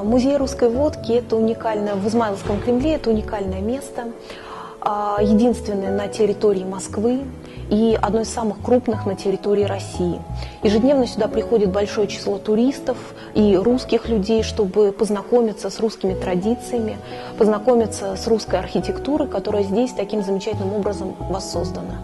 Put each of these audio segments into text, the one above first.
Музей русской водки – это уникальное, в Измайловском Кремле это уникальное место, единственное на территории Москвы и одно из самых крупных на территории России. Ежедневно сюда приходит большое число туристов и русских людей, чтобы познакомиться с русскими традициями, познакомиться с русской архитектурой, которая здесь таким замечательным образом воссоздана.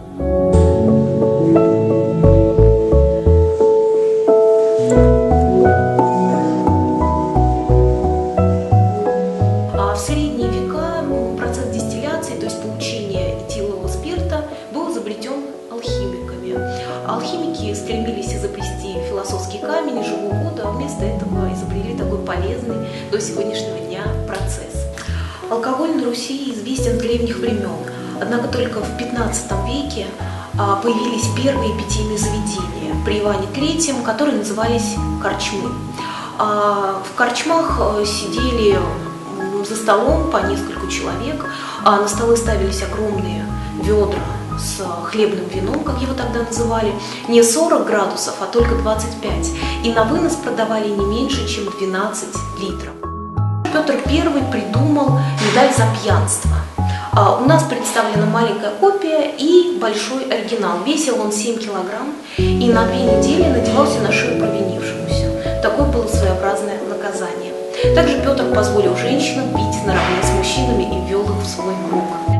В средние века процесс дистилляции, то есть получения этилового спирта, был изобретен алхимиками. Алхимики стремились изобрести философский камень, живую воду, а вместо этого изобрели такой полезный до сегодняшнего дня процесс. Алкоголь на Руси известен с древних времен, однако только в XV веке появились первые питейные заведения при Иване III, которые назывались корчмы. В корчмах сидели за столом по несколько человек, а на столы ставились огромные ведра с хлебным вином, как его тогда называли, не 40 градусов, а только 25, и на вынос продавали не меньше, чем 12 литров. Петр I придумал медаль за пьянство. У нас представлена маленькая копия и большой оригинал. Весил он 7 килограмм и на 2 недели надевался на шею провинившемуся. Такое было своеобразное наказание. Также Петр позволил женщинам пить наравне с мужчинами и ввел их в свой круг.